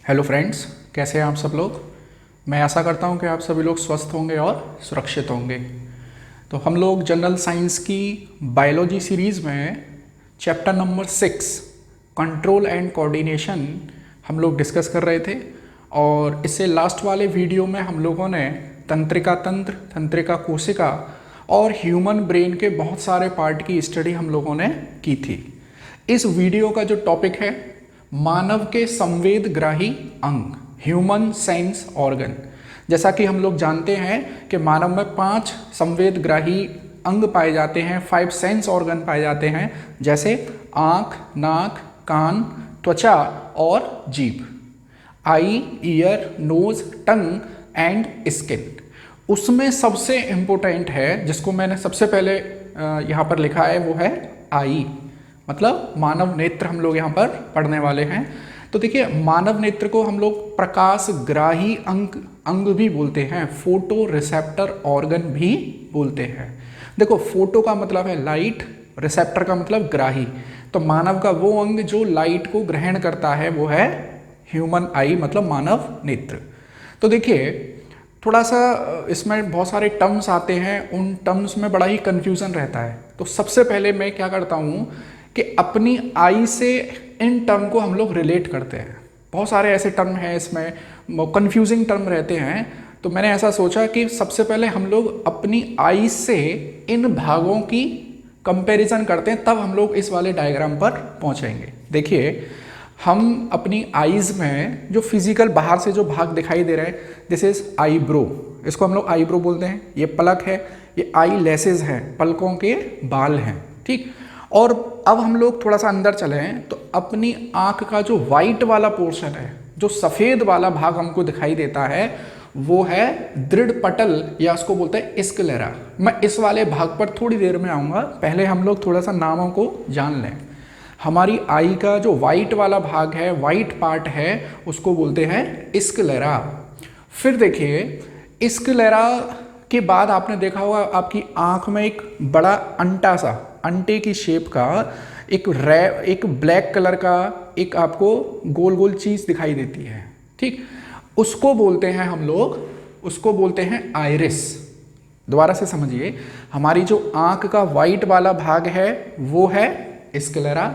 Hello friends, कैसे हैं आप सब लोग। मैं आशा करता हूं कि आप सभी लोग स्वस्थ होंगे और सुरक्षित होंगे। तो हम लोग जनरल साइंस की बायोलॉजी सीरीज़ में chapter number 6 control and coordination हम लोग डिस्कस कर रहे थे। और इससे लास्ट वाले वीडियो में हम लोगों ने तंत्रिका तंत्र, तंत्रिका कोशिका और ह्यूमन ब्रेन के बहुत सारे पार्ट की स्टडी हम लोगों ने की थी। इस वीडियो का जो टॉपिक है मानव के संवेदग्राही अंग, ह्यूमन सेंस ऑर्गन। जैसा कि हम लोग जानते हैं कि मानव में 5 संवेदग्राही अंग पाए जाते हैं, 5 सेंस ऑर्गन पाए जाते हैं, जैसे आँख, नाक, कान, त्वचा और जीभ। Eye, ear, nose, tongue and skin. उसमें सबसे इम्पोर्टेंट है, जिसको मैंने सबसे पहले यहाँ पर लिखा है, वो है आई, मतलब मानव नेत्र हम लोग यहाँ पर पढ़ने वाले हैं। तो देखिए, मानव नेत्र को हम लोग प्रकाशग्राही अंग भी बोलते हैं, फोटो रिसेप्टर ऑर्गन भी बोलते हैं। देखो, फोटो का मतलब है लाइट, रिसेप्टर का मतलब ग्राही। तो मानव का वो अंग जो लाइट को ग्रहण करता है वो है ह्यूमन आई, मतलब मानव नेत्र। तो देखिए, थोड़ा सा इसमें बहुत सारे टर्म्स आते हैं, उन टर्म्स में बड़ा ही कन्फ्यूज़न रहता है। तो सबसे पहले मैं क्या करता हूँ कि अपनी आई से इन टर्म को हम लोग रिलेट करते हैं। बहुत सारे ऐसे टर्म हैं, इसमें कंफ्यूजिंग टर्म रहते हैं। तो मैंने ऐसा सोचा कि सबसे पहले हम लोग अपनी आई से इन भागों की कंपैरिजन करते हैं, तब हम लोग इस वाले डायग्राम पर पहुंचेंगे। देखिए, हम अपनी आईज में जो फिजिकल बाहर से जो भाग दिखाई दे रहे हैं, दिस इज आईब्रो, इसको हम लोग आईब्रो बोलते हैं। ये पलक है, ये आई लेसेस हैं, पलकों के बाल हैं, ठीक। और अब हम लोग थोड़ा सा अंदर चले हैं तो अपनी आँख का जो वाइट वाला पोर्शन है, जो सफ़ेद वाला भाग हमको दिखाई देता है, वो है दृढ़ पटल, या उसको बोलते हैं स्क्लेरा। मैं इस वाले भाग पर थोड़ी देर में आऊँगा, पहले हम लोग थोड़ा सा नामों को जान लें। हमारी आई का जो वाइट वाला भाग है, वाइट पार्ट है, उसको बोलते हैं स्क्लेरा। फिर देखिए, स्क्लेरा के बाद आपने देखा होगा आपकी आँख में एक बड़ा अंटा सा, अंटे की शेप का एक ब्लैक कलर का एक आपको गोल गोल चीज़ दिखाई देती है, ठीक। उसको बोलते हैं हम लोग, उसको बोलते हैं आइरिस। दोबारा से समझिए, हमारी जो आँख का वाइट वाला भाग है वो है स्क्लेरा।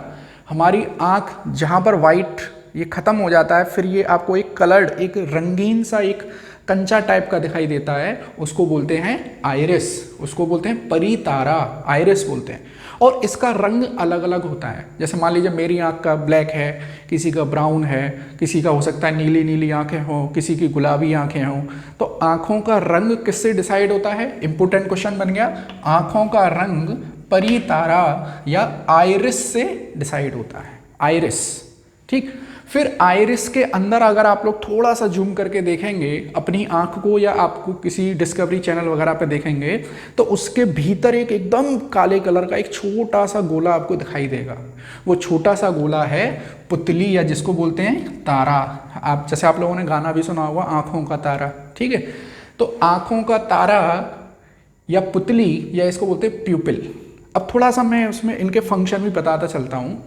हमारी आँख जहाँ पर वाइट ये ख़त्म हो जाता है, फिर ये आपको एक कलर्ड, एक रंगीन सा, एक कंचा टाइप का दिखाई देता है, उसको बोलते हैं आइरिस, उसको बोलते हैं परितारा, आइरिस बोलते हैं। और इसका रंग अलग अलग होता है। जैसे मान लीजिए मेरी आँख का ब्लैक है, किसी का ब्राउन है, किसी का हो सकता है नीली नीली आँखें हों, किसी की गुलाबी आँखें हों। तो आँखों का रंग किससे डिसाइड होता है? इंपॉर्टेंट क्वेश्चन बन गया। आँखों का रंग परितारा या आइरिस से डिसाइड होता है, आइरिस, ठीक। फिर आइरिस के अंदर अगर आप लोग थोड़ा सा जूम करके देखेंगे अपनी आँख को, या आपको किसी डिस्कवरी चैनल वगैरह पे देखेंगे, तो उसके भीतर एक एकदम काले कलर का एक छोटा सा गोला आपको दिखाई देगा। वो छोटा सा गोला है पुतली, या जिसको बोलते हैं तारा। आप जैसे आप लोगों ने गाना भी सुना होगा, आँखों का तारा, ठीक है। तो आँखों का तारा या पुतली, या इसको बोलते हैं प्यूपिल। अब थोड़ा सा मैं उसमें इनके फंक्शन भी बताता चलता हूँ।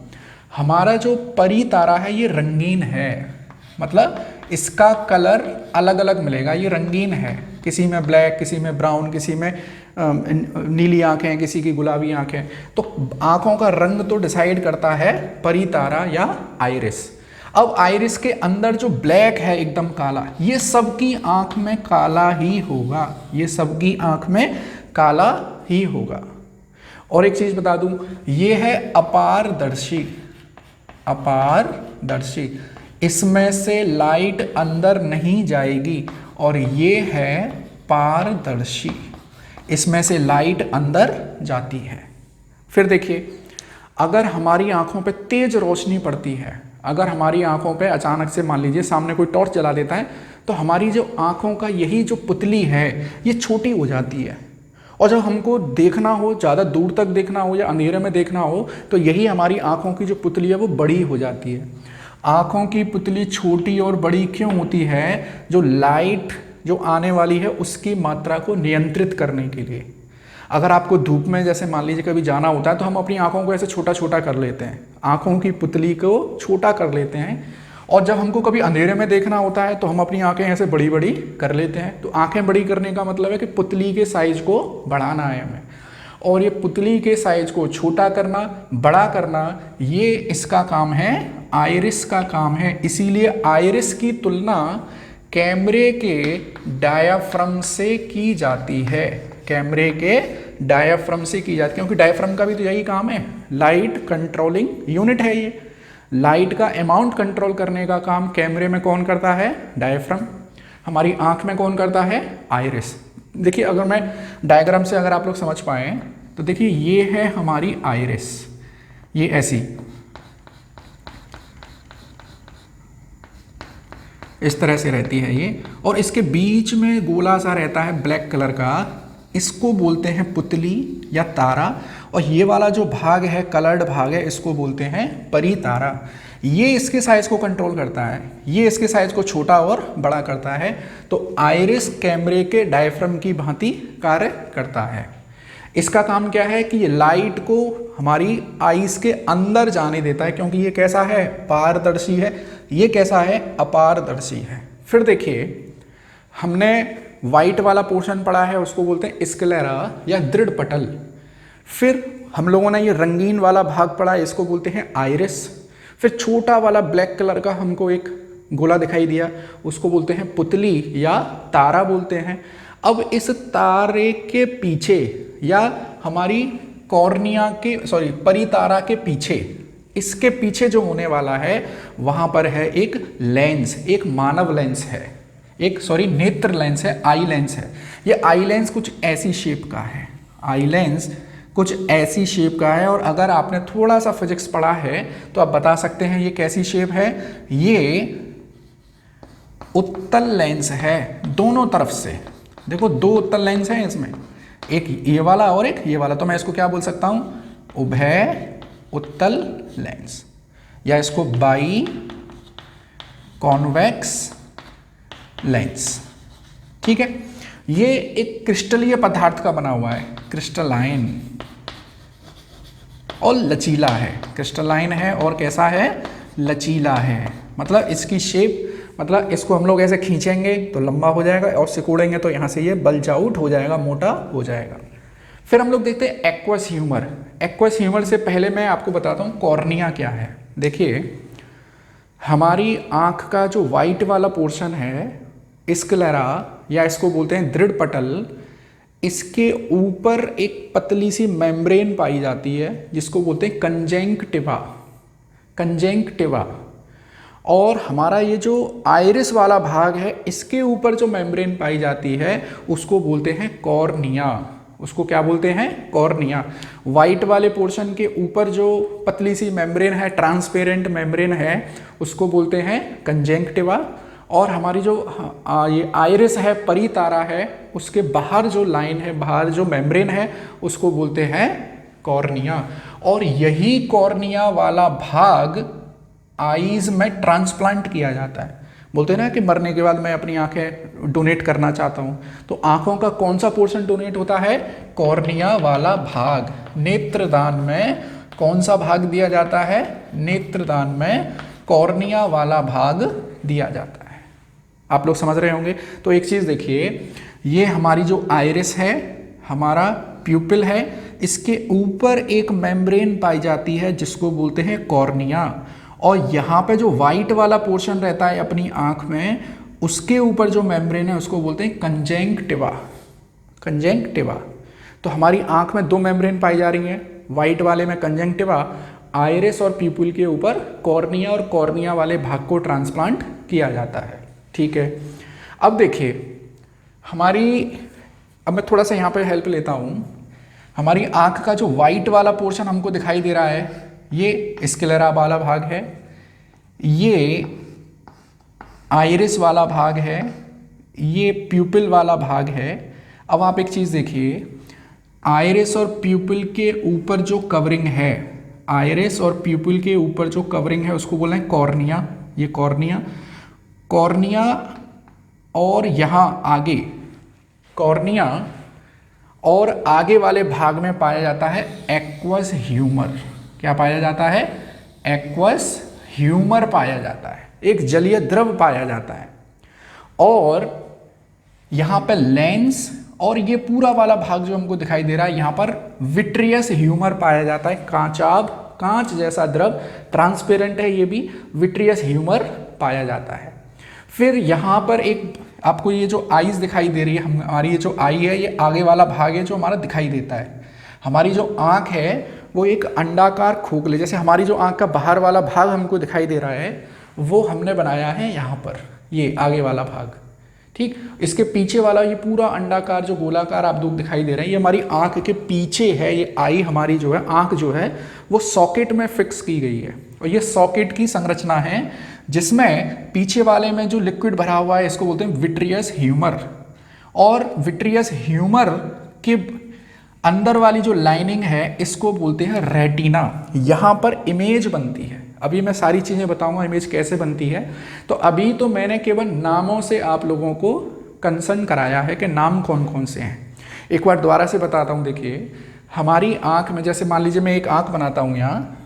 हमारा जो परी तारा है ये रंगीन है, मतलब इसका कलर अलग अलग मिलेगा, ये रंगीन है। किसी में ब्लैक, किसी में ब्राउन, किसी में नीली आँखें, किसी की गुलाबी आँखें। तो आँखों का रंग तो डिसाइड करता है परी तारा या आइरिस। अब आइरिस के अंदर जो ब्लैक है एकदम काला, ये सबकी आँख में काला ही होगा, ये सबकी आँख में काला ही होगा। और एक चीज़ बता दूं, ये है अपारदर्शी, अपारदर्शी, इसमें से लाइट अंदर नहीं जाएगी। और ये है पारदर्शी, इसमें से लाइट अंदर जाती है। फिर देखिए, अगर हमारी आंखों पे तेज रोशनी पड़ती है, अगर हमारी आंखों पे अचानक से मान लीजिए सामने कोई टॉर्च जला देता है, तो हमारी जो आंखों का यही जो पुतली है ये छोटी हो जाती है। और जब हमको देखना हो, ज़्यादा दूर तक देखना हो या अंधेरे में देखना हो, तो यही हमारी आँखों की जो पुतली है वो बड़ी हो जाती है। आँखों की पुतली छोटी और बड़ी क्यों होती है? जो लाइट जो आने वाली है उसकी मात्रा को नियंत्रित करने के लिए। अगर आपको धूप में जैसे मान लीजिए कभी जाना होता है, तो हम अपनी आँखों को ऐसे छोटा छोटा कर लेते हैं, आँखों की पुतली को छोटा कर लेते हैं, और जब हमको कभी अंधेरे में देखना होता है तो हम अपनी आंखें ऐसे बड़ी बड़ी कर लेते हैं। तो आंखें बड़ी करने का मतलब है कि पुतली के साइज को बढ़ाना है हमें, और ये पुतली के साइज को छोटा करना, बड़ा करना, ये इसका काम है, आइरिस का काम है। इसीलिए आइरिस की तुलना कैमरे के डायाफ्राम से की जाती है, कैमरे के डायाफ्राम से की जाती है, क्योंकि डायाफ्राम का भी तो यही काम है, लाइट कंट्रोलिंग यूनिट है ये। लाइट का अमाउंट कंट्रोल करने का काम कैमरे में कौन करता है? डायाफ्राम। हमारी आंख में कौन करता है? आइरिस। देखिए अगर मैं डायग्राम से अगर आप लोग समझ पाए तो देखिए ये है हमारी आइरिस, ये ऐसी इस तरह से रहती है ये, और इसके बीच में गोला सा रहता है ब्लैक कलर का, इसको बोलते हैं पुतली या तारा। और ये वाला जो भाग है, कलर्ड भाग है, इसको बोलते हैं परितारा। ये इसके साइज को कंट्रोल करता है, ये इसके साइज को छोटा और बड़ा करता है। तो आइरिस कैमरे के डायफ्राम की भांति कार्य करता है। इसका काम क्या है कि ये लाइट को हमारी आईज के अंदर जाने देता है, क्योंकि ये कैसा है? पारदर्शी है। ये कैसा है? अपारदर्शी है। फिर देखिए हमने वाइट वाला पोर्शन पढ़ा है, उसको बोलते हैं स्क्लेरा या दृढ़ पटल। फिर हम लोगों ने ये रंगीन वाला भाग पढ़ा है, इसको बोलते हैं आइरिस। फिर छोटा वाला ब्लैक कलर का हमको एक गोला दिखाई दिया, उसको बोलते हैं पुतली या तारा बोलते हैं। अब इस तारे के पीछे या हमारी कॉर्निया के परितारा के पीछे, इसके पीछे जो होने वाला है वहां पर है एक लेंस, एक मानव लेंस है, एक नेत्र लेंस है, आई लेंस है। ये आई लेंस कुछ ऐसी शेप का है, आई लेंस कुछ ऐसी शेप का है। और अगर आपने थोड़ा सा फिजिक्स पढ़ा है तो आप बता सकते हैं ये कैसी शेप है। ये उत्तल लेंस है, दोनों तरफ से देखो दो उत्तल लेंस हैं इसमें, एक ये वाला और एक ये वाला। तो मैं इसको क्या बोल सकता हूं? उभय उत्तल लेंस, या इसको बाई कॉन्वेक्स लेंस। ठीक है, ये एक क्रिस्टलीय पदार्थ का बना हुआ है, क्रिस्टलाइन और लचीला है। क्रिस्टलाइन है और कैसा है? लचीला है। मतलब इसकी शेप, मतलब इसको हम लोग ऐसे खींचेंगे तो लंबा हो जाएगा और सिकोड़ेंगे तो यहाँ से ये बल्ज आउट हो जाएगा, मोटा हो जाएगा। फिर हम लोग देखते हैं एक्वस ह्यूमर। एक्वस ह्यूमर से पहले मैं आपको बताता हूँ कॉर्निया क्या है। देखिए हमारी आँख का जो वाइट वाला पोर्शन है, स्क्लेरा या इसको बोलते हैं दृढ़ पटल, इसके ऊपर एक पतली सी मेम्ब्रेन पाई जाती है जिसको बोलते हैं कंजंक्टिवा, कंजंक्टिवा। और हमारा ये जो आइरिस वाला भाग है, इसके ऊपर जो मेम्ब्रेन पाई जाती है उसको बोलते हैं कॉर्निया। उसको क्या बोलते हैं? कॉर्निया। वाइट वाले पोर्शन के ऊपर जो पतली सी मेम्ब्रेन है, ट्रांसपेरेंट मेम्ब्रेन है, उसको बोलते हैं कंजंक्टिवा। और हमारी जो ये आइरिस है, परितारा है, उसके बाहर जो लाइन है, बाहर जो मेम्ब्रेन है, उसको बोलते हैं कॉर्निया। और यही कॉर्निया वाला भाग आईज में ट्रांसप्लांट किया जाता है। बोलते हैं ना कि मरने के बाद मैं अपनी आंखें डोनेट करना चाहता हूं, तो आंखों का कौन सा पोर्शन डोनेट होता है? कॉर्निया वाला भाग। नेत्रदान में कौन सा भाग दिया जाता है? नेत्रदान में कॉर्निया वाला भाग दिया जाता है। आप लोग समझ रहे होंगे। तो एक चीज देखिए, ये हमारी जो आइरिस है, हमारा प्यूपिल है, इसके ऊपर एक मेम्ब्रेन पाई जाती है जिसको बोलते हैं कॉर्निया। और यहाँ पे जो वाइट वाला पोर्शन रहता है अपनी आँख में, उसके ऊपर जो मेम्ब्रेन है उसको बोलते हैं कंजंक्टिवा, कंजंक्टिवा। तो हमारी आँख में दो मेम्ब्रेन पाई जा रही हैं, वाइट वाले में कंजंक्टिवा, आइरिस और प्यूपिल के ऊपर कॉर्निया, और कॉर्निया वाले भाग को ट्रांसप्लांट किया जाता है। ठीक है, अब देखिए अब मैं थोड़ा सा यहाँ पे हेल्प लेता हूँ। हमारी आँख का जो वाइट वाला पोर्शन हमको दिखाई दे रहा है, ये स्क्लेरा वाला भाग है, ये आइरिस वाला भाग है, ये प्यूपिल वाला भाग है। अब आप एक चीज़ देखिए, आइरिस और प्यूपिल के ऊपर जो कवरिंग है, आइरिस और प्यूपिल के ऊपर जो कवरिंग है उसको बोलना है कॉर्निया। ये कॉर्निया, कॉर्निया और यहाँ आगे, कॉर्निया और आगे वाले भाग में पाया जाता है एक्वस ह्यूमर। क्या पाया जाता है? एक्वस ह्यूमर पाया जाता है, एक जलीय द्रव पाया जाता है। और यहाँ पर लेंस और ये पूरा वाला भाग जो हमको दिखाई दे रहा है, यहाँ पर विट्रियस ह्यूमर पाया जाता है। कांचाब, कांच जैसा द्रव, ट्रांसपेरेंट है ये भी, विट्रियस ह्यूमर पाया जाता है। फिर यहाँ पर एक आपको ये जो आईज दिखाई दे रही है, हमारी ये जो आई है, ये आगे वाला भाग है जो हमारा दिखाई देता है। हमारी जो आँख है वो एक अंडाकार खोखले, जैसे हमारी जो आँख का बाहर वाला भाग हमको दिखाई दे रहा है, वो हमने बनाया है यहाँ पर, ये आगे वाला भाग, ठीक। इसके पीछे वाला ये पूरा अंडाकार जो गोलाकार आप लोग दिखाई दे रहे हैं, ये हमारी आँख के पीछे है। ये आई हमारी जो है, आँख जो है वो सॉकेट में फिक्स की गई है, और ये सॉकेट की संरचना है, जिसमें पीछे वाले में जो लिक्विड भरा हुआ है इसको बोलते हैं विट्रियस ह्यूमर। और विट्रियस ह्यूमर के अंदर वाली जो लाइनिंग है इसको बोलते हैं रेटिना। यहाँ पर इमेज बनती है। अभी मैं सारी चीज़ें बताऊंगा इमेज कैसे बनती है। तो अभी तो मैंने केवल नामों से आप लोगों को कंसर्न कराया है कि नाम कौन कौन से हैं। एक बार दोबारा से बताता हूँ। देखिए, हमारी आँख में, जैसे मान लीजिए मैं एक आँख बनाता हूँ यहाँ,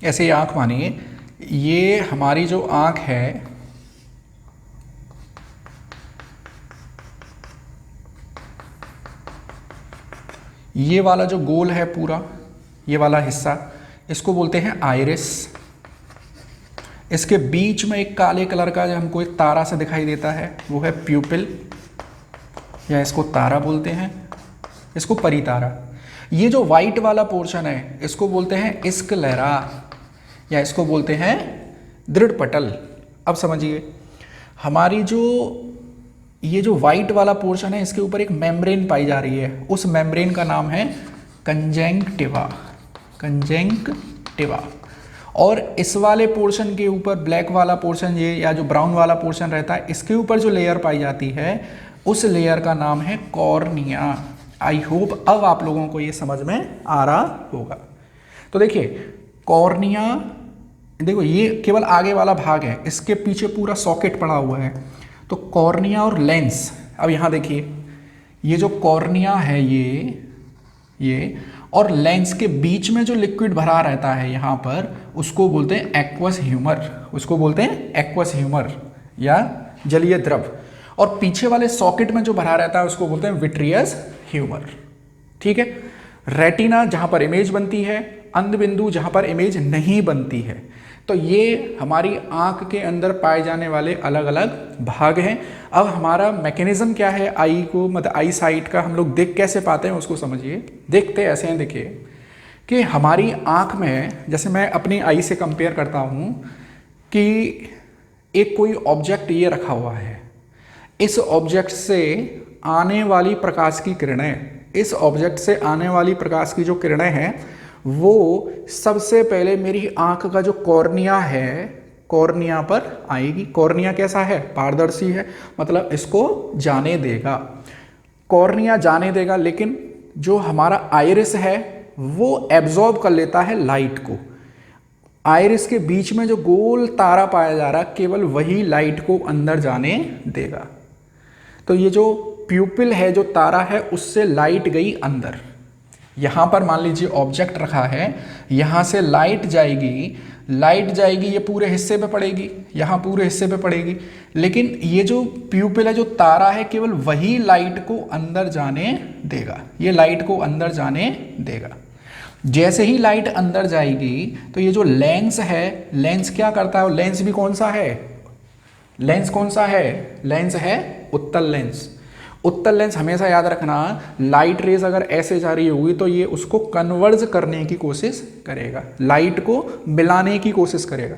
ऐसे ही आँख मानिए, ये हमारी जो आँख है, ये वाला जो गोल है पूरा, ये वाला हिस्सा, इसको बोलते हैं आइरिस। इसके बीच में एक काले कलर का जो हमको एक तारा से दिखाई देता है वो है प्यूपिल, या इसको तारा बोलते हैं, इसको परितारा। ये जो वाइट वाला पोर्शन है इसको बोलते हैं स्क्लेरा, या इसको बोलते हैं दृढ़ पटल। अब समझिए, हमारी जो ये जो वाइट वाला पोर्शन है इसके ऊपर एक मेम्ब्रेन पाई जा रही है, उस मेम्ब्रेन का नाम है कंजंक्टिवा, कंजंक्टिवा। और इस वाले पोर्शन के ऊपर ब्लैक वाला पोर्शन, ये या जो ब्राउन वाला पोर्शन रहता है, इसके ऊपर जो लेयर पाई जाती है उस लेयर का नाम है कॉर्निया। आई होप अब आप लोगों को ये समझ में आ रहा होगा। तो देखिए, कॉर्निया, देखो ये केवल आगे वाला भाग है, इसके पीछे पूरा सॉकेट पड़ा हुआ है। तो कॉर्निया और लेंस, अब यहाँ देखिए, ये जो कॉर्निया है ये और लेंस के बीच में जो लिक्विड भरा रहता है यहाँ पर, उसको बोलते हैं एक्वस ह्यूमर, उसको बोलते हैं एक्वस ह्यूमर या जलीय द्रव। और पीछे वाले सॉकेट में जो भरा रहता है उसको बोलते हैं विट्रियस ह्यूमर, ठीक है। रेटिना जहाँ पर इमेज बनती है, अंध बिंदु जहाँ पर इमेज नहीं बनती है। तो ये हमारी आँख के अंदर पाए जाने वाले अलग अलग भाग हैं। अब हमारा मैकेनिज्म क्या है, आई को, मतलब आई साइट का हम लोग देख कैसे पाते हैं उसको समझिए। देखते ऐसे हैं, देखिए कि हमारी आँख में, जैसे मैं अपनी आई से कंपेयर करता हूँ कि एक कोई ऑब्जेक्ट ये रखा हुआ है, इस ऑब्जेक्ट से आने वाली प्रकाश की किरणें, इस ऑब्जेक्ट से आने वाली प्रकाश की जो किरणें हैं वो सबसे पहले मेरी आँख का जो कॉर्निया है, कॉर्निया पर आएगी। कॉर्निया कैसा है, पारदर्शी है, मतलब इसको जाने देगा, कॉर्निया जाने देगा। लेकिन जो हमारा आइरिस है वो एब्जॉर्ब कर लेता है लाइट को। आइरिस के बीच में जो गोल तारा पाया जा रहा है, केवल वही लाइट को अंदर जाने देगा। तो ये जो प्यूपिल है, जो तारा है, उससे लाइट गई अंदर। यहाँ पर मान लीजिए ऑब्जेक्ट रखा है, यहाँ से लाइट जाएगी, लाइट जाएगी, ये पूरे हिस्से पे पड़ेगी, यहाँ पूरे हिस्से पे पड़ेगी। लेकिन ये जो प्यूपिल है, जो तारा है, केवल वही लाइट को अंदर जाने देगा, ये लाइट को अंदर जाने देगा। जैसे ही लाइट अंदर जाएगी तो ये जो लेंस है, लेंस क्या करता है, लेंस भी कौन सा है, लेंस कौन सा है, लेंस है उत्तल लेंस। उत्तल लेंस हमेशा याद रखना, लाइट रेज अगर ऐसे जा रही होगी तो ये उसको कन्वर्ज करने की कोशिश करेगा, लाइट को मिलाने की कोशिश करेगा।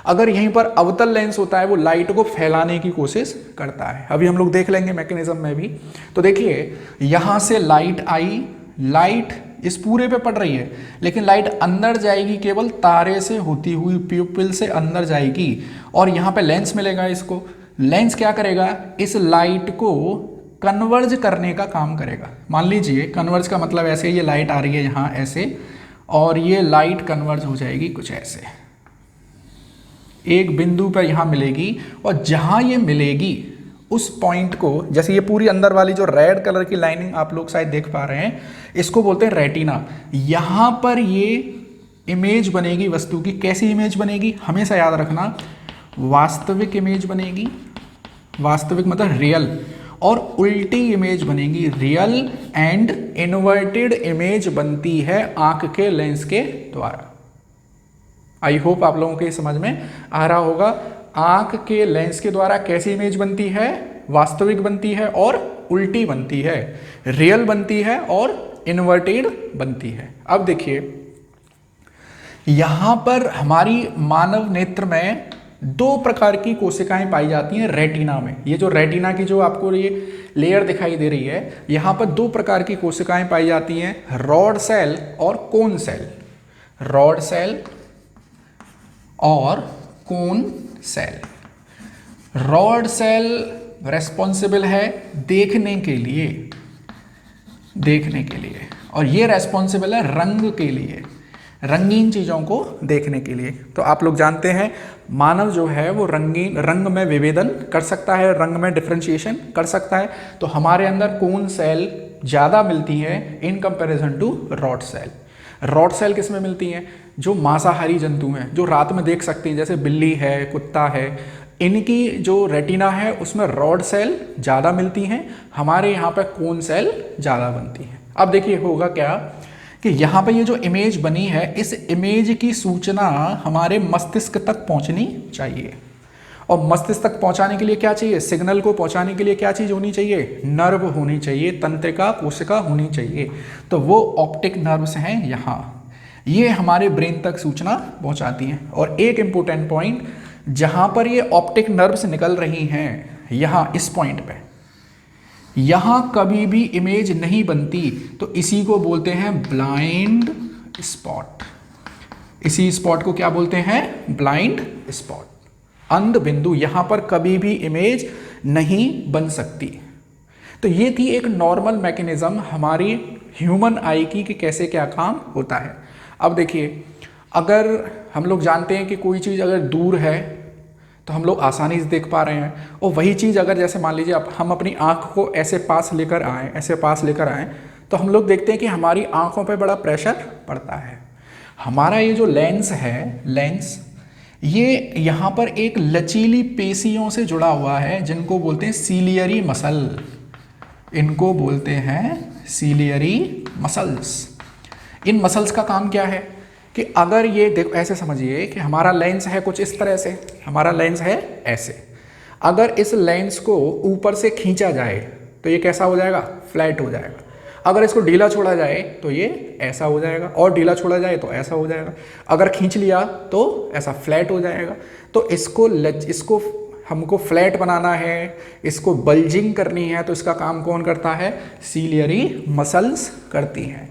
अगर यहीं पर अवतल लेंस होता है, वो लाइट को फैलाने की कोशिश करता है। अभी हम लोग देख लेंगे मैकेनिज्म में भी। तो देखिए, यहाँ से लाइट आई, लाइट इस पूरे पे पड़ रही है, लेकिन लाइट अंदर जाएगी केवल तारे से होती हुई, प्यूपिल से अंदर जाएगी, और यहाँ पे लेंस मिलेगा इसको। लेंस क्या करेगा, इस लाइट को कन्वर्ज करने का काम करेगा। मान लीजिए कन्वर्ज का मतलब ऐसे, ये लाइट आ रही है यहाँ ऐसे, और ये लाइट कन्वर्ज हो जाएगी कुछ ऐसे, एक बिंदु पर यहाँ मिलेगी, और जहाँ ये मिलेगी उस पॉइंट को, जैसे ये पूरी अंदर वाली जो रेड कलर की लाइनिंग आप लोग शायद देख पा रहे हैं, इसको बोलते हैं रेटिना। यहाँ पर ये इमेज बनेगी वस्तु की। कैसी इमेज बनेगी, हमेशा याद रखना, वास्तविक इमेज बनेगी, वास्तविक मतलब रियल, और उल्टी इमेज बनेगी, रियल एंड इन्वर्टेड इमेज बनती है आंख के लेंस के द्वारा। आई होप आप लोगों के समझ में आ रहा होगा। आंख के लेंस के द्वारा कैसी इमेज बनती है, वास्तविक बनती है और उल्टी बनती है, रियल बनती है और इन्वर्टेड बनती है। अब देखिए यहां पर हमारी मानव नेत्र में दो प्रकार की कोशिकाएं पाई जाती हैं रेटिना में। ये जो रेटिना की जो आपको ये लेयर दिखाई दे रही है, यहां पर दो प्रकार की कोशिकाएं पाई जाती हैं, रॉड सेल और कोन सेल। रॉड सेल और cone cell. Rod cell responsible है देखने के लिए, देखने के लिए, और ये रेस्पॉन्सिबल है रंग के लिए, रंगीन चीज़ों को देखने के लिए। तो आप लोग जानते हैं मानव जो है वो रंगीन, रंग में विभेदन कर सकता है, रंग में डिफ्रेंशिएशन कर सकता है। तो हमारे अंदर कोन सेल ज़्यादा मिलती है in comparison to rod cell. Rod cell किस में मिलती हैं, जो मांसाहारी जंतु हैं, जो रात में देख सकते हैं, जैसे बिल्ली है, कुत्ता है, इनकी जो रेटिना है उसमें रॉड सेल ज़्यादा मिलती हैं, हमारे यहाँ पर कोन सेल ज़्यादा बनती हैं। अब देखिए होगा क्या कि यहाँ पर ये जो इमेज बनी है, इस इमेज की सूचना हमारे मस्तिष्क तक पहुँचनी चाहिए। और मस्तिष्क तक पहुँचाने के लिए क्या चाहिए, सिग्नल को पहुँचाने के लिए क्या चीज़ होनी चाहिए, नर्व होनी चाहिए, तंत्रिका कोशिका होनी चाहिए। तो वो ऑप्टिक नर्व्स हैं यहाँ, ये हमारे ब्रेन तक सूचना पहुँचाती हैं। और एक इम्पोर्टेंट पॉइंट, जहाँ पर ये ऑप्टिक नर्व्स निकल रही हैं, यहाँ इस पॉइंट पे, यहाँ कभी भी इमेज नहीं बनती, तो इसी को बोलते हैं ब्लाइंड स्पॉट। इसी स्पॉट को क्या बोलते हैं, ब्लाइंड स्पॉट, अंध बिंदु। यहाँ पर कभी भी इमेज नहीं बन सकती। तो ये थी एक नॉर्मल मैकेनिज्म हमारी ह्यूमन आई की कि कैसे क्या काम होता है। अब देखिए, अगर हम लोग जानते हैं कि कोई चीज़ अगर दूर है तो हम लोग आसानी से देख पा रहे हैं, और वही चीज़ अगर जैसे मान लीजिए हम अपनी आँख को ऐसे पास लेकर आएँ, ऐसे पास लेकर आएँ, तो हम लोग देखते हैं कि हमारी आँखों पे बड़ा प्रेशर पड़ता है। हमारा ये जो लेंस है, लेंस, ये यहाँ पर एक लचीली पेशियों से जुड़ा हुआ है, जिनको बोलते हैं सीलियरी मसल। इनको बोलते हैं सीलियरी मसल्स। इन मसल्स का काम क्या है कि अगर ये देखो, ऐसे समझिए कि हमारा लेंस है कुछ इस तरह से, हमारा लेंस है ऐसे, अगर इस लेंस को ऊपर से खींचा जाए तो ये कैसा हो जाएगा, फ्लैट हो जाएगा। अगर इसको ढीला छोड़ा जाए तो ये ऐसा हो जाएगा, और ढीला छोड़ा जाए तो ऐसा हो जाएगा। अगर खींच लिया तो ऐसा फ्लैट हो जाएगा। तो इसको हमको फ्लैट बनाना है, इसको बल्जिंग करनी है, तो इसका काम कौन करता है, सीलियरी मसल्स करती हैं।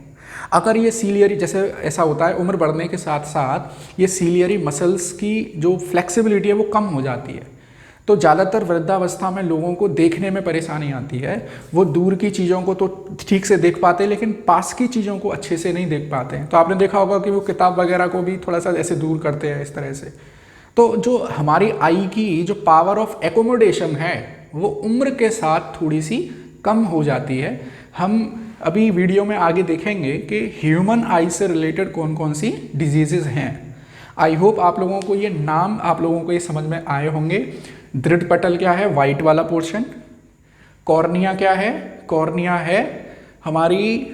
अगर ये सीलियरी, जैसे ऐसा होता है उम्र बढ़ने के साथ साथ ये सीलियरी मसल्स की जो फ्लेक्सिबिलिटी है वो कम हो जाती है, तो ज़्यादातर वृद्धावस्था में लोगों को देखने में परेशानी आती है। वो दूर की चीज़ों को तो ठीक से देख पाते हैं, लेकिन पास की चीज़ों को अच्छे से नहीं देख पाते हैं। तो आपने देखा होगा कि वो किताब वगैरह को भी थोड़ा सा ऐसे दूर करते हैं इस तरह से। तो जो हमारी आई की जो पावर ऑफ एकोमोडेशन है वो उम्र के साथ थोड़ी सी कम हो जाती है। हम अभी वीडियो में आगे देखेंगे कि ह्यूमन आई से रिलेटेड कौन कौन सी डिजीजेज हैं। आई होप आप लोगों को ये नाम, आप लोगों को ये समझ में आए होंगे। दृढ़ पटल क्या है, वाइट वाला पोर्शन। कॉर्निया क्या है, कॉर्निया है हमारी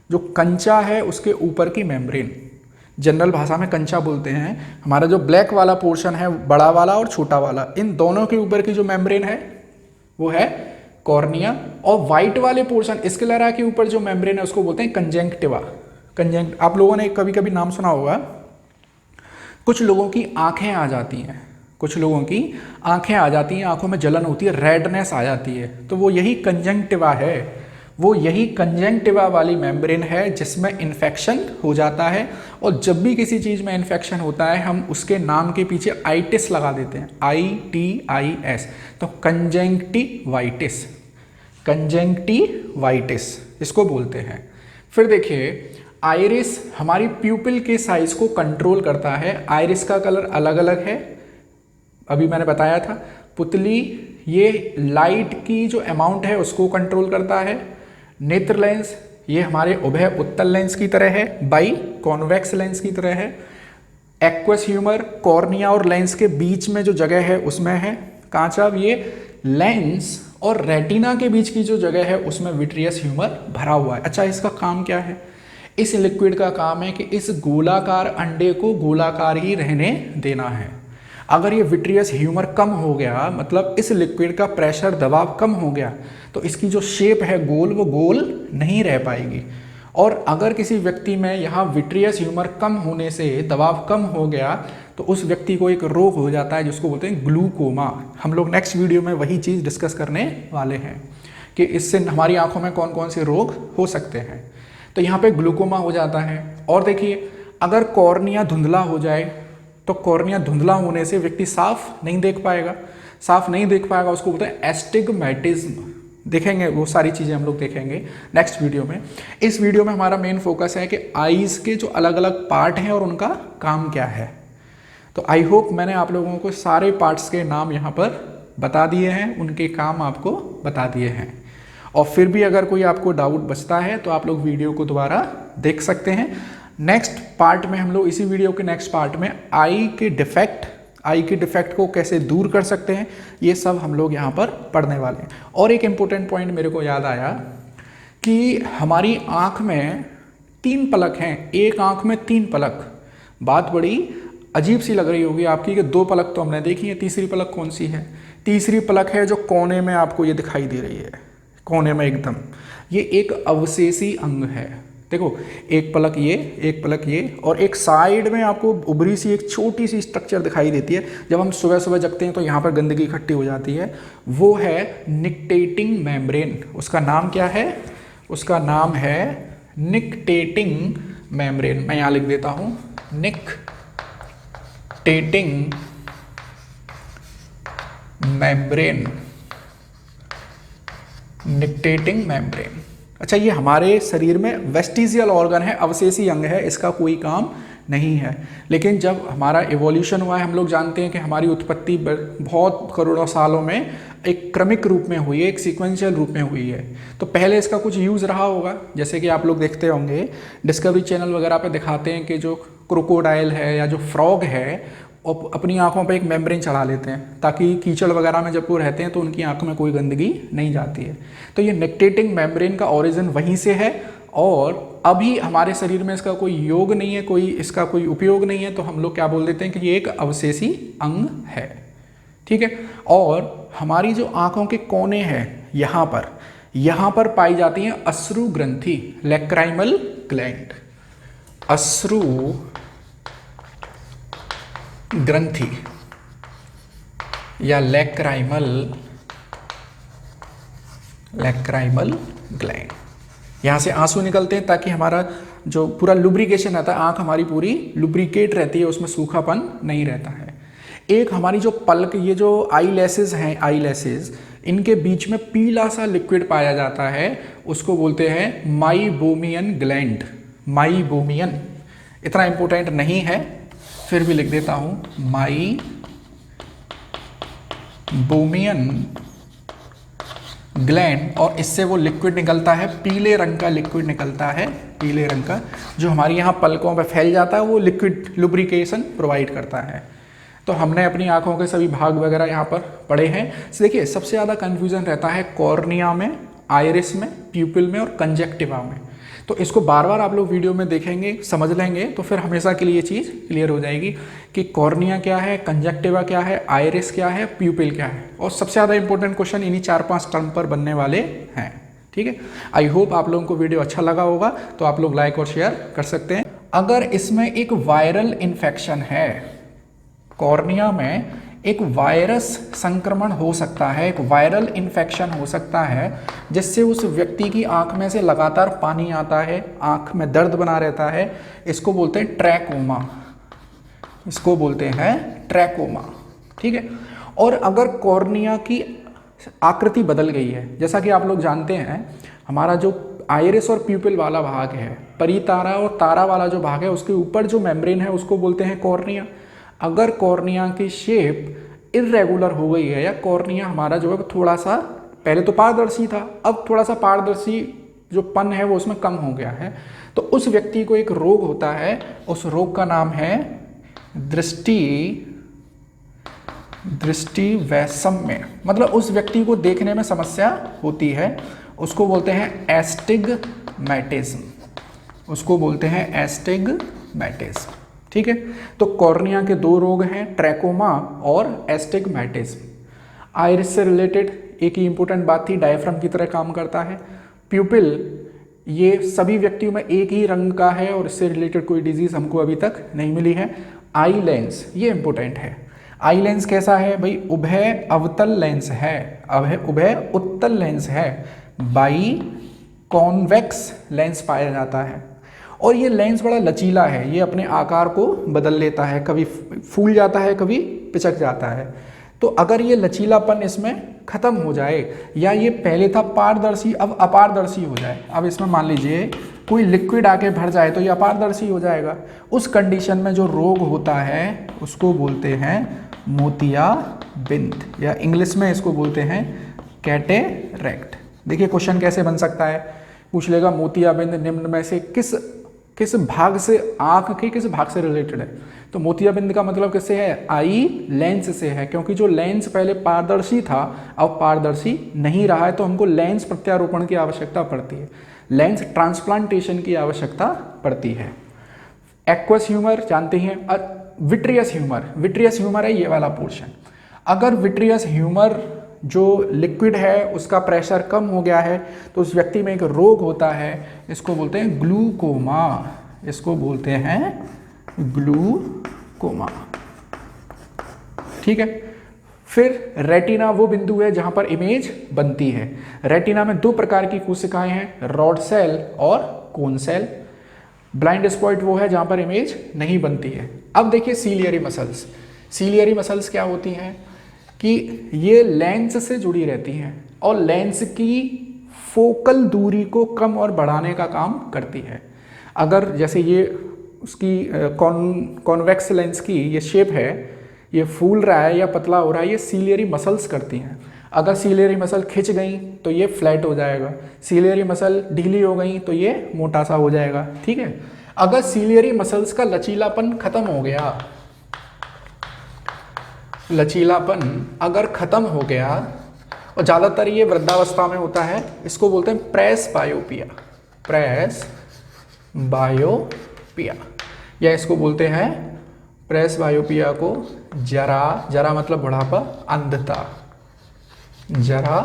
जो कंचा है उसके ऊपर की मेम्ब्रेन, जनरल भाषा में कंचा बोलते हैं। हमारा जो ब्लैक वाला पोर्शन है, बड़ा वाला और छोटा वाला, इन दोनों के ऊपर की जो मेम्ब्रेन है वो है कॉर्निया। और वाइट वाले पोर्शन, स्क्लेरा के ऊपर जो मेम्ब्रेन है उसको बोलते हैं कंजंक्टिवा। आप लोगों ने कभी कभी नाम सुना होगा। कुछ लोगों की आंखें आ जाती हैं, कुछ लोगों की आंखें आ जाती हैं, आंखों में जलन होती है, रेडनेस आ जाती है, तो वो यही कंजंक्टिवा है। वो यही कंजंक्टिवा वाली मेम्ब्रेन है जिसमें इन्फेक्शन हो जाता है। और जब भी किसी चीज़ में इन्फेक्शन होता है हम उसके नाम के पीछे आइटिस लगा देते हैं, ITIS। तो कंजंक्टिवाइटिस, कंजंक्टिवाइटिस इसको बोलते हैं। फिर देखिए, आइरिस हमारी प्यूपिल के साइज को कंट्रोल करता है। आइरिस का कलर अलग अलग है, अभी मैंने बताया था। पुतली ये लाइट की जो अमाउंट है उसको कंट्रोल करता है। नेत्र लेंस ये हमारे उभय उत्तल लेंस की तरह है, बाई कॉन्वेक्स लेंस की तरह है। एक्वस ह्यूमर कॉर्निया और लेंस के बीच में जो जगह है उसमें है कांचा। ये लेंस और रेटिना के बीच की जो जगह है उसमें विट्रियस ह्यूमर भरा हुआ है। अच्छा, इसका काम क्या है? इस लिक्विड का काम है कि इस गोलाकार अंडे को गोलाकार ही रहने देना है। अगर ये विट्रियस ह्यूमर कम हो गया, मतलब इस लिक्विड का प्रेशर दबाव कम हो गया, तो इसकी जो शेप है गोल, वो गोल नहीं रह पाएगी। और अगर किसी व्यक्ति में यहाँ विट्रियस ह्यूमर कम होने से दबाव कम हो गया तो उस व्यक्ति को एक रोग हो जाता है जिसको बोलते हैं ग्लूकोमा। हम लोग नेक्स्ट वीडियो में वही चीज़ डिस्कस करने वाले हैं कि इससे हमारी आंखों में कौन कौन से रोग हो सकते हैं। तो यहाँ पे ग्लूकोमा हो जाता है। और देखिए, अगर कॉर्निया धुंधला हो जाए तो कॉर्निया धुंधला होने से व्यक्ति साफ नहीं देख पाएगा। साफ नहीं देख पाएगा उसको बोलते हैं एस्टिग्मेटिज्म। देखेंगे वो सारी चीज़ें हम लोग देखेंगे नेक्स्ट वीडियो में। इस वीडियो में हमारा मेन फोकस है कि आईज़ के जो अलग अलग पार्ट हैं और उनका काम क्या है। तो आई होप मैंने आप लोगों को सारे पार्ट्स के नाम यहाँ पर बता दिए हैं, उनके काम आपको बता दिए हैं। और फिर भी अगर कोई आपको डाउट बचता है तो आप लोग वीडियो को दोबारा देख सकते हैं। नेक्स्ट पार्ट में हम लोग इसी वीडियो के नेक्स्ट पार्ट में आई के डिफेक्ट को कैसे दूर कर सकते हैं, ये सब हम लोग यहाँ पर पढ़ने वाले हैं। और एक इम्पोर्टेंट पॉइंट मेरे को याद आया कि हमारी आँख में 3 पलक हैं, एक आँख में 3 पलक। बात बड़ी अजीब सी लग रही होगी आपकी कि 2 पलक तो हमने देखी है, तीसरी पलक कौन सी है? तीसरी पलक है जो कोने में आपको ये दिखाई दे रही है, कोने में एकदम। ये एक अवशेषी अंग है। देखो, एक पलक ये और एक साइड में आपको उभरी सी एक छोटी सी स्ट्रक्चर दिखाई देती है। जब हम सुबह सुबह जगते हैं तो यहाँ पर गंदगी इकट्ठी हो जाती है, वो है निक्टेटिंग मेम्ब्रेन। उसका नाम क्या है? उसका नाम है निक्टेटिंग मेम्ब्रेन। मैं यहाँ लिख देता हूँ, निक्टेटिंग मेम्ब्रेन। Nictitating membrane. अच्छा, ये हमारे शरीर में वेस्टिजियल ऑर्गन है, अवशेषी अंग है, इसका कोई काम नहीं है। लेकिन जब हमारा इवोल्यूशन हुआ है, हम लोग जानते हैं कि हमारी उत्पत्ति बहुत करोड़ों सालों में एक क्रमिक रूप में हुई है, एक सीक्वेंशियल रूप में हुई है। तो पहले इसका कुछ यूज़ रहा होगा, जैसे कि आप लोग देखते होंगे डिस्कवरी चैनल वगैरह पे दिखाते हैं कि जो क्रोकोडाइल है या जो फ्रॉग है और अपनी आंखों पे एक मेम्ब्रेन चढ़ा लेते हैं ताकि कीचड़ वगैरह में जब वो रहते हैं तो उनकी आंखों में कोई गंदगी नहीं जाती है। तो ये निक्टेटिंग मेम्ब्रेन का ओरिजिन वहीं से है और अभी हमारे शरीर में इसका कोई योग नहीं है, इसका कोई उपयोग नहीं है, तो हम लोग क्या बोल देते हैं कि ये एक अवशेषी अंग है। ठीक है। और हमारी जो आंखों के कोने हैं यहाँ पर पाई जाती हैं अश्रु ग्रंथि, लैक्राइमल ग्लैंड। अश्रु ग्रंथि या लैक्राइमल ग्लैंड। यहाँ से आंसू निकलते हैं ताकि हमारा जो पूरा लुब्रिकेशन रहता है, आंख हमारी पूरी लुब्रिकेट रहती है, उसमें सूखापन नहीं रहता है। एक हमारी जो पलक, ये जो आई लैसेज हैं, आई लैसेज, इनके बीच में पीला सा लिक्विड पाया जाता है, उसको बोलते हैं माइबोमियन ग्लैंड। माइबोमियन इतना इंपॉर्टेंट नहीं है, फिर भी लिख देता हूं, माइबोमियन ग्लैंड। और इससे वो लिक्विड निकलता है, पीले रंग का लिक्विड निकलता है, पीले रंग का, जो हमारी यहाँ पलकों पे फैल जाता है। वो लिक्विड लुब्रिकेशन प्रोवाइड करता है। तो हमने अपनी आंखों के सभी भाग वगैरह यहाँ पर पढ़े हैं। देखिए, सबसे ज़्यादा कन्फ्यूजन रहता है कॉर्निया में, आइरिस में, प्यूपिल में और कंजक्टिवा में। तो इसको बार बार आप लोग वीडियो में देखेंगे, समझ लेंगे, तो फिर हमेशा के लिए ये चीज़ क्लियर हो जाएगी कि कॉर्निया क्या है, कंजक्टिवा क्या है, आइरिस क्या है, प्यूपिल क्या है। और सबसे ज़्यादा इंपॉर्टेंट क्वेश्चन इन्हीं 4-5 टर्म पर बनने वाले हैं। ठीक है। आई होप आप लोगों को वीडियो अच्छा लगा होगा, तो आप लोग लाइक और शेयर कर सकते हैं। अगर इसमें एक वायरल इन्फेक्शन है, कॉर्निया में एक वायरस संक्रमण हो सकता है, एक वायरल इन्फेक्शन हो सकता है, जिससे उस व्यक्ति की आंख में से लगातार पानी आता है, आंख में दर्द बना रहता है। इसको बोलते हैं ट्रैकोमा, इसको बोलते हैं ट्रैकोमा। ठीक है। और अगर कॉर्निया की आकृति बदल गई है, जैसा कि आप लोग जानते हैं, हमारा जो आइरिस और प्यूपिल वाला भाग है, परितारा और तारा वाला जो भाग है, उसके ऊपर जो मेम्ब्रेन है उसको बोलते हैं कॉर्निया। अगर कॉर्निया की शेप इर्रेगुलर हो गई है, या कॉर्निया हमारा जो है थोड़ा सा, पहले तो पारदर्शी था, अब थोड़ा सा पारदर्शी जो पन है वो उसमें कम हो गया है, तो उस व्यक्ति को एक रोग होता है, उस रोग का नाम है दृष्टि वैषम्य। मतलब उस व्यक्ति को देखने में समस्या होती है, उसको बोलते हैं एस्टिग्मैटिज्म, उसको बोलते हैं एस्टिग्मैटिज्म। ठीक है, तो कॉर्निया के दो रोग हैं, ट्रैकोमा और एस्टिग्मैटिज्म। आइरिस से रिलेटेड एक ही इंपॉर्टेंट बात थी, डायफ्राम की तरह काम करता है। प्यूपिल, ये सभी व्यक्तियों में एक ही रंग का है और इससे रिलेटेड कोई डिजीज हमको अभी तक नहीं मिली है। आई लेंस, ये इंपॉर्टेंट है। आई लेंस कैसा है भाई? उभय अवतल लेंस है, उभय उत्तल लेंस है, बाई कॉन्वेक्स लेंस पाया जाता है। और ये लेंस बड़ा लचीला है, ये अपने आकार को बदल लेता है, कभी फूल जाता है, कभी पिचक जाता है। तो अगर ये लचीलापन इसमें खत्म हो जाए, या ये पहले था पारदर्शी अब अपारदर्शी हो जाए, अब इसमें मान लीजिए कोई लिक्विड आके भर जाए तो ये अपारदर्शी हो जाएगा, उस कंडीशन में जो रोग होता है उसको बोलते हैं मोतियाबिंद, या इंग्लिश में इसको बोलते हैं कैटेरैक्ट। देखिए क्वेश्चन कैसे बन सकता है, पूछ लेगा मोतियाबिंद निम्न में से किस भाग से, आंख के किस भाग से रिलेटेड है? तो मोतियाबिंद का मतलब किससे है? आई लेंस से है, क्योंकि जो लेंस पहले पारदर्शी था अब पारदर्शी नहीं रहा है, तो हमको लेंस प्रत्यारोपण की आवश्यकता पड़ती है, लेंस ट्रांसप्लांटेशन की आवश्यकता पड़ती है। एक्वस ह्यूमर जानते हैं, विट्रियस ह्यूमर है ये वाला पोर्शन। अगर विट्रियस ह्यूमर जो लिक्विड है उसका प्रेशर कम हो गया है तो उस व्यक्ति में एक रोग होता है, इसको बोलते हैं ग्लूकोमा, इसको बोलते हैं ग्लूकोमा। ठीक है, फिर रेटिना वो बिंदु है जहां पर इमेज बनती है। रेटिना में दो प्रकार की कोशिकाएं हैं, रॉड सेल और कोन सेल। ब्लाइंड स्पॉट वो है जहां पर इमेज नहीं बनती है। अब देखिए सीलियरी मसल्स, सीलियरी मसल्स क्या होती हैं कि ये लेंस से जुड़ी रहती हैं और लेंस की फोकल दूरी को कम और बढ़ाने का काम करती है। अगर जैसे ये उसकी कॉन्वेक्स लेंस की ये शेप है, ये फूल रहा है या पतला हो रहा है, ये सीलियरी मसल्स करती हैं। अगर सीलियरी मसल खिंच गई तो ये फ्लैट हो जाएगा, सीलियरी मसल ढीली हो गई तो ये मोटा सा हो जाएगा। ठीक है, अगर सीलियरी मसल्स का लचीलापन खत्म हो गया, लचीलापन अगर खत्म हो गया, और ज़्यादातर ये वृद्धावस्था में होता है, इसको बोलते हैं प्रेस बायोपिया, प्रेस बायोपिया, या इसको बोलते हैं प्रेस बायोपिया को जरा मतलब बुढ़ापा, अंधता, जरा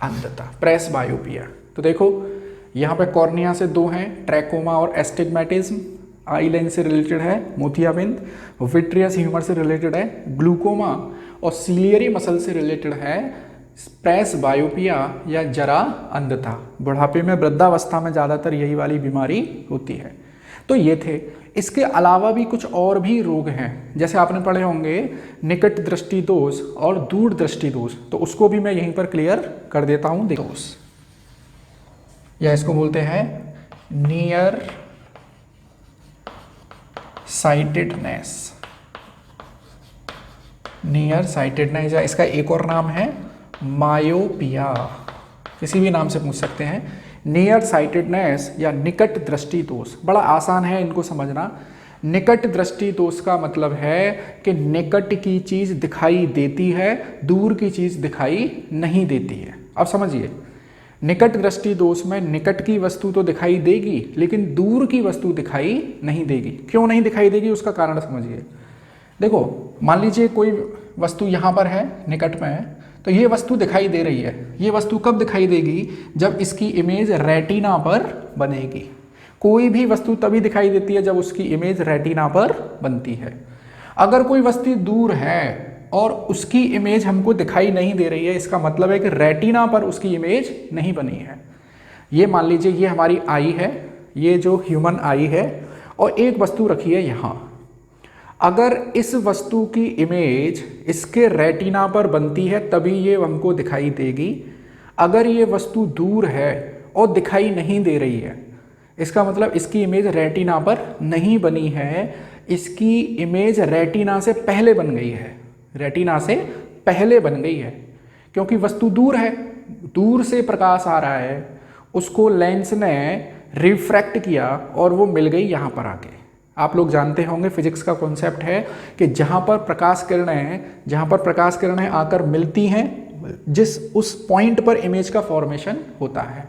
अंधता, प्रेस बायोपिया। तो देखो यहाँ पे कॉर्निया से दो हैं, ट्रैकोमा और एस्टिग्मैटिज्म, आई लेंस से रिलेटेड है मोतियाबिंद, विट्रियस ह्यूमर से रिलेटेड है ग्लूकोमा, और सीलियरी मसल से रिलेटेड है प्रेस बायोपिया या जरा अंधता। बुढ़ापे में, वृद्धावस्था में ज़्यादातर यही वाली बीमारी होती है। तो ये थे, इसके अलावा भी कुछ और भी रोग हैं, जैसे आपने पढ़े होंगे निकट दृष्टि दोष और दूर दृष्टि दोष, तो उसको भी मैं यहीं पर क्लियर कर देता हूँ। दोष, या इसको बोलते हैं नियर साइटेडनेस, नियर साइटेडनेस, या इसका एक और नाम है मायोपिया, किसी भी नाम से पूछ सकते हैं। नियर साइटेडनेस या निकट दृष्टि दोष, बड़ा आसान है इनको समझना। निकट दृष्टि दोष का मतलब है कि निकट की चीज़ दिखाई देती है, दूर की चीज़ दिखाई नहीं देती है। अब समझिए, निकट दृष्टि दोष में निकट की वस्तु तो दिखाई देगी लेकिन दूर की वस्तु दिखाई नहीं देगी। क्यों नहीं दिखाई देगी, उसका कारण समझिए। देखो, मान लीजिए कोई वस्तु यहाँ पर है, निकट में है, तो ये वस्तु दिखाई दे रही है। ये वस्तु कब दिखाई देगी? जब इसकी इमेज रेटिना पर बनेगी। कोई भी वस्तु तभी दिखाई देती है जब उसकी इमेज रेटिना पर बनती है। अगर कोई वस्तु दूर है और उसकी इमेज हमको दिखाई नहीं दे रही है, इसका मतलब है कि रेटिना पर उसकी इमेज नहीं बनी है। ये मान लीजिए ये हमारी आई है, ये जो ह्यूमन आई है, और एक वस्तु रखी है यहाँ। अगर इस वस्तु की इमेज इसके रेटिना पर बनती है तभी ये हमको दिखाई देगी। अगर ये वस्तु दूर है और दिखाई नहीं दे रही है, इसका मतलब इसकी इमेज रेटिना पर नहीं बनी है, इसकी इमेज रेटिना से पहले बन गई है, रेटिना से पहले बन गई है, क्योंकि वस्तु दूर है, दूर से प्रकाश आ रहा है, उसको लेंस ने रिफ्रैक्ट किया और वो मिल गई यहाँ पर आके। आप लोग जानते होंगे फिजिक्स का कॉन्सेप्ट है कि जहाँ पर प्रकाश किरणें आकर मिलती हैं, जिस उस पॉइंट पर इमेज का फॉर्मेशन होता है।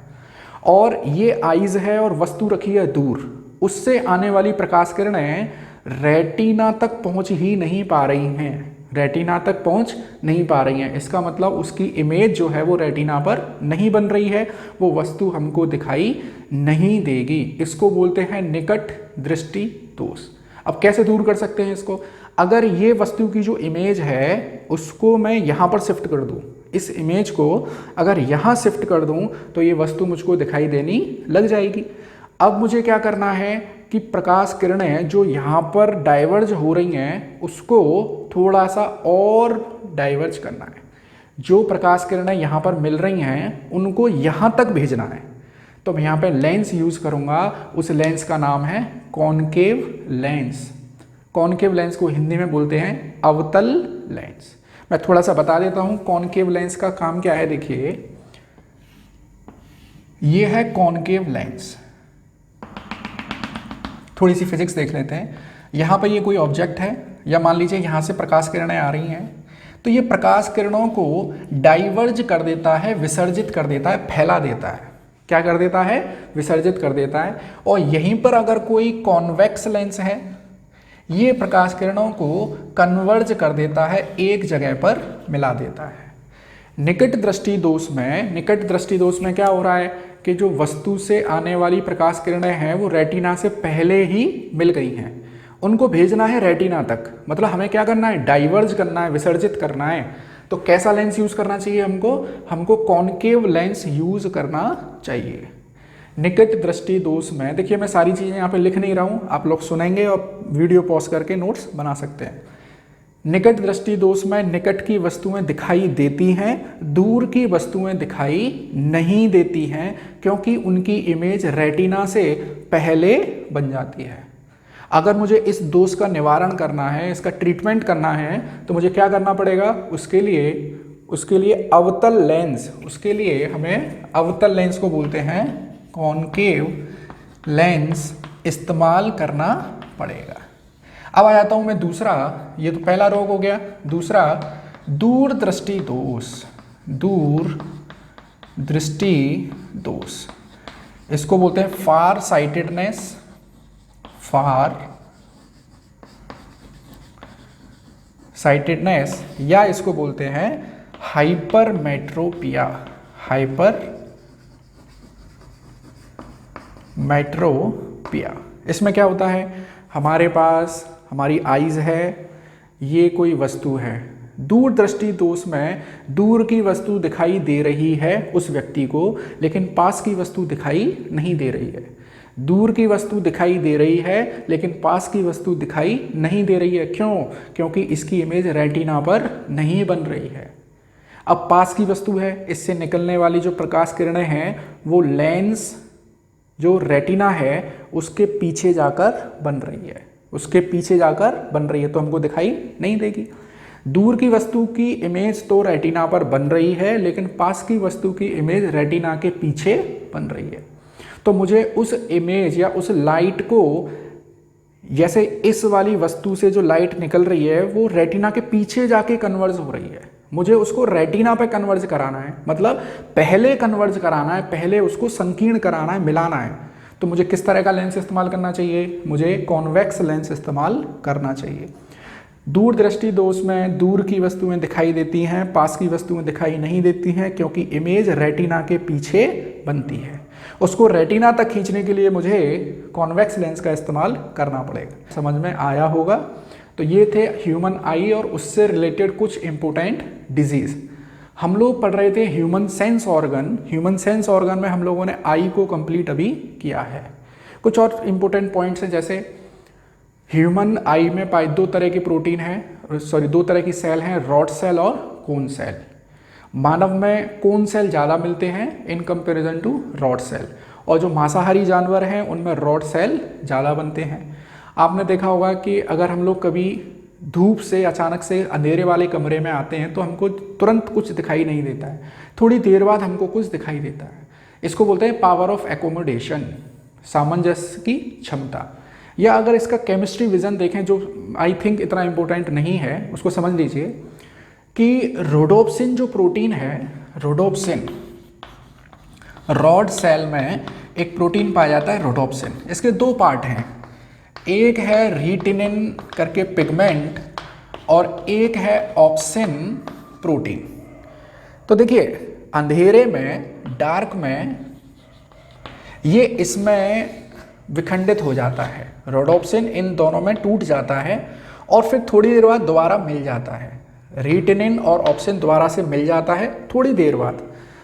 और ये आइज है और वस्तु रखी है दूर, उससे आने वाली प्रकाश किरणें रेटिना तक पहुँच ही नहीं पा रही हैं, रेटिना तक पहुंच नहीं पा रही हैं। इसका मतलब उसकी इमेज जो है वो रेटिना पर नहीं बन रही है, वो वस्तु हमको दिखाई नहीं देगी। इसको बोलते हैं निकट दृष्टि दोष। अब कैसे दूर कर सकते हैं इसको? अगर ये वस्तु की जो इमेज है उसको मैं यहाँ पर शिफ्ट कर दूँ, इस इमेज को अगर यहाँ शिफ्ट कर दूँ तो ये वस्तु मुझको दिखाई देनी लग जाएगी। अब मुझे क्या करना है कि प्रकाश किरणें जो यहाँ पर डाइवर्ज हो रही हैं उसको थोड़ा सा और डाइवर्ज करना है। जो प्रकाश किरणें यहाँ पर मिल रही हैं उनको यहाँ तक भेजना है। तो मैं यहाँ पे लेंस यूज़ करूँगा, उस लेंस का नाम है कॉनकेव लेंस। कॉनकेव लेंस को हिंदी में बोलते हैं अवतल लेंस। मैं थोड़ा सा बता देता हूँ कॉनकेव लेंस का काम क्या है। देखिए, ये है कॉनकेव लेंस। थोड़ी सी फिजिक्स देख लेते हैं। यहाँ पर ये कोई ऑब्जेक्ट है, या मान लीजिए यहाँ से प्रकाश किरणें आ रही हैं, तो ये प्रकाश किरणों को डाइवर्ज कर देता है, विसर्जित कर देता है, फैला देता है। क्या कर देता है? विसर्जित कर देता है। और यहीं पर अगर कोई कॉन्वेक्स लेंस है, ये प्रकाश किरणों को कन्वर्ज कर देता है, एक जगह पर मिला देता है। निकट दृष्टि दोष में क्या हो रहा है कि जो वस्तु से आने वाली प्रकाश किरणें हैं वो रेटिना से पहले ही मिल गई हैं, उनको भेजना है रेटिना तक। मतलब हमें क्या करना है? डाइवर्ज करना है, विसर्जित करना है। तो कैसा लेंस यूज करना चाहिए हमको कॉनकेव लेंस यूज करना चाहिए। निकट दृष्टि दोष में, देखिए मैं सारी चीज़ें यहाँ पे लिख नहीं रहा हूँ, आप लोग सुनेंगे और वीडियो पॉज करके नोट्स बना सकते हैं। निकट दृष्टि दोष में निकट की वस्तुएं दिखाई देती हैं, दूर की वस्तुएं दिखाई नहीं देती हैं, क्योंकि उनकी इमेज रेटिना से पहले बन जाती है। अगर मुझे इस दोष का निवारण करना है, इसका ट्रीटमेंट करना है, तो मुझे क्या करना पड़ेगा? उसके लिए अवतल लेंस, उसके लिए हमें अवतल लेंस को बोलते हैं कॉनकेव लेंस इस्तेमाल करना पड़ेगा। अब आ जाता हूं मैं दूसरा, ये तो पहला रोग हो गया। दूसरा दूर दृष्टि दोष, इसको बोलते हैं फार साइटेडनेस, या इसको बोलते हैं हाइपरमेट्रोपिया। इसमें क्या होता है? हमारे पास हमारी आइज है, ये कोई वस्तु है। दूर दृष्टि दोष में दूर की वस्तु दिखाई दे रही है उस व्यक्ति को, लेकिन पास की वस्तु दिखाई नहीं दे रही है। दूर की वस्तु दिखाई दे रही है लेकिन पास की वस्तु दिखाई नहीं दे रही है। क्यों? क्योंकि इसकी इमेज रेटिना पर नहीं बन रही है। अब पास की वस्तु है, इससे निकलने वाली जो प्रकाश किरणें हैं वो लेंस जो रेटिना है उसके पीछे जाकर बन रही है, तो हमको दिखाई नहीं देगी। दूर की वस्तु की इमेज तो रेटिना पर बन रही है, लेकिन पास की वस्तु की इमेज रेटिना के पीछे बन रही है। तो मुझे उस इमेज या उस लाइट को, जैसे इस वाली वस्तु से जो लाइट निकल रही है वो रेटिना के पीछे जाके कन्वर्ज हो रही है, मुझे उसको रेटिना पे कन्वर्ज कराना है। मतलब पहले कन्वर्ज कराना है, पहले उसको संकीर्ण कराना है, मिलाना है। तो मुझे किस तरह का लेंस इस्तेमाल करना चाहिए? मुझे कॉन्वेक्स लेंस इस्तेमाल करना चाहिए। दूर दृष्टि दोष में दूर की वस्तुएं दिखाई देती हैं, पास की वस्तुएं दिखाई नहीं देती हैं, क्योंकि इमेज रेटिना के पीछे बनती है। उसको रेटिना तक खींचने के लिए मुझे कॉन्वेक्स लेंस का इस्तेमाल करना पड़ेगा। समझ में आया होगा? तो ये थे ह्यूमन आई और उससे रिलेटेड कुछ इंपॉर्टेंट डिजीज। हम लोग पढ़ रहे थे ह्यूमन सेंस ऑर्गन में हम लोगों ने आई को कंप्लीट अभी किया है। कुछ और इंपॉर्टेंट पॉइंट्स हैं, जैसे ह्यूमन आई में पाए दो तरह की प्रोटीन है, दो तरह की सेल हैं, रॉड सेल और कोन सेल। मानव में कोन सेल ज़्यादा मिलते हैं in comparison to rod cell, और जो मांसाहारी जानवर हैं उनमें रॉड सेल ज़्यादा बनते हैं। आपने देखा होगा कि अगर हम लोग कभी धूप से अचानक से अंधेरे वाले कमरे में आते हैं तो हमको तुरंत कुछ दिखाई नहीं देता है, थोड़ी देर बाद हमको कुछ दिखाई देता है। इसको बोलते हैं पावर ऑफ एकोमोडेशन, सामंजस्य की क्षमता। या अगर इसका केमिस्ट्री विजन देखें, जो आई थिंक इतना इम्पोर्टेंट नहीं है, उसको समझ लीजिए कि रोडोप्सिन जो प्रोटीन है, रोडोप्सिन, रॉड सेल में एक प्रोटीन पाया जाता है रोडोप्सिन। इसके दो पार्ट हैं, एक है रीटिनिन करके पिगमेंट और एक है ऑप्सिन प्रोटीन। तो देखिए अंधेरे में, डार्क में ये इसमें विखंडित हो जाता है, रोडोप्सिन इन दोनों में टूट जाता है और फिर थोड़ी देर बाद दोबारा मिल जाता है। रीटिनिन और ऑप्सिन दोबारा से मिल जाता है थोड़ी देर बाद।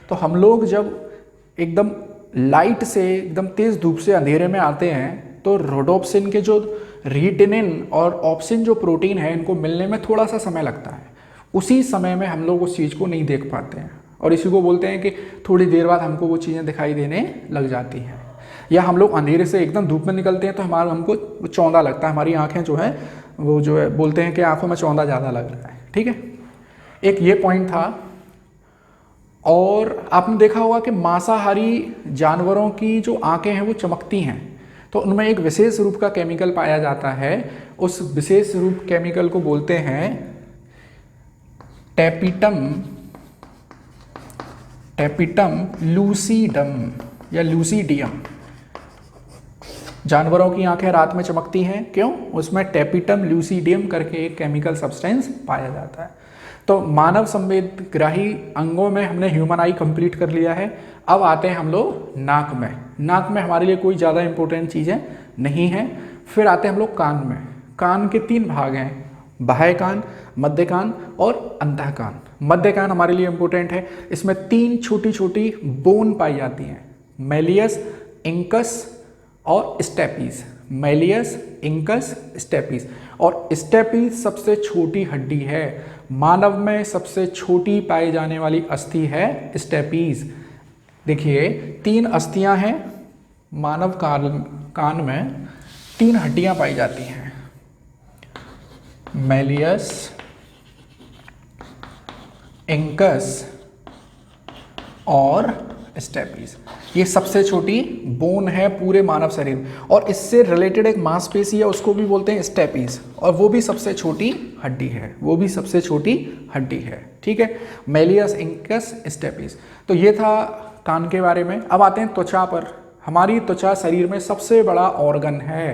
तो हम लोग जब एकदम लाइट से, एकदम तेज़ धूप से अंधेरे में आते हैं तो रोडोप्सिन के जो रीटिनिन और ऑप्सिन जो प्रोटीन है, इनको मिलने में थोड़ा सा समय लगता है। उसी समय में हम लोग उस चीज़ को नहीं देख पाते हैं और इसी को बोलते हैं कि थोड़ी देर बाद हमको वो चीज़ें दिखाई देने लग जाती हैं। या हम लोग अंधेरे से एकदम धूप में निकलते हैं तो हमको चौंधा लगता है, हमारी आंखें जो है वो जो है बोलते हैं कि आंखों में चौंधा ज़्यादा लग रहा है। ठीक है, एक ये पॉइंट था। और आपने देखा होगा कि मांसाहारी जानवरों की जो आंखें हैं वो चमकती हैं, तो उनमें एक विशेष रूप का केमिकल पाया जाता है। उस विशेष रूप केमिकल को बोलते हैं टैपिटम लूसीडम या लूसीडियम। जानवरों की आंखें रात में चमकती हैं, क्यों? उसमें टैपिटम लूसीडियम करके एक केमिकल सब्सटेंस पाया जाता है। तो मानव संवेदग्राही अंगों में हमने ह्यूमन आई कंप्लीट कर लिया है। अब आते हैं हम लोग नाक में। नाक में हमारे लिए कोई ज़्यादा इंपॉर्टेंट चीज़ें नहीं हैं। फिर आते हैं हम लोग कान में। कान के 3 भाग हैं, बाह्य कान, मध्य कान और अंतः कान। मध्य कान हमारे लिए इंपॉर्टेंट है। इसमें 3 छोटी छोटी बोन पाई जाती हैं, मेलियस, इंकस और स्टेपीज। Malleus, incus, stapes. और स्टेपीज सबसे छोटी हड्डी है। मानव में सबसे छोटी पाई जाने वाली अस्थि है स्टेपीज। देखिए 3 अस्थियां हैं मानव कान में, 3 हड्डियां पाई जाती हैं, मेलियस, इंकस और स्टेपीज। ये सबसे छोटी बोन है पूरे मानव शरीर में और इससे रिलेटेड एक मांसपेशी है, उसको भी बोलते हैं स्टेपीज, और वो भी सबसे छोटी हड्डी है, वो भी सबसे छोटी हड्डी है। ठीक है, मेलियस, इंकस, स्टेपीज। तो ये था कान के बारे में। अब आते हैं त्वचा पर। हमारी त्वचा शरीर में सबसे बड़ा ऑर्गन है।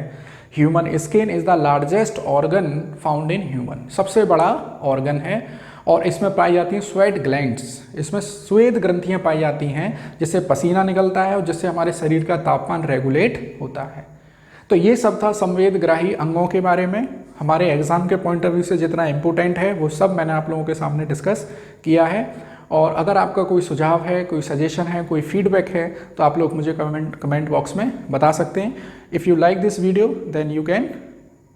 Human skin is the largest organ found in human. सबसे बड़ा ऑर्गन है और इसमें पाई जाती हैं स्वेट ग्लैंड्स। इसमें श्वेत ग्रंथियां पाई जाती हैं जिससे पसीना निकलता है और जिससे हमारे शरीर का तापमान रेगुलेट होता है। तो ये सब था संवेदग्राही अंगों के बारे में। हमारे एग्जाम के पॉइंट ऑफ व्यू से जितना इम्पोर्टेंट है वो सब मैंने आप लोगों के सामने डिस्कस किया है। और अगर आपका कोई सुझाव है, कोई सजेशन है, कोई फीडबैक है तो आप लोग मुझे कमेंट बॉक्स में बता सकते हैं। If you like this video then you can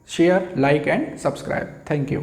share, like and subscribe. Thank you.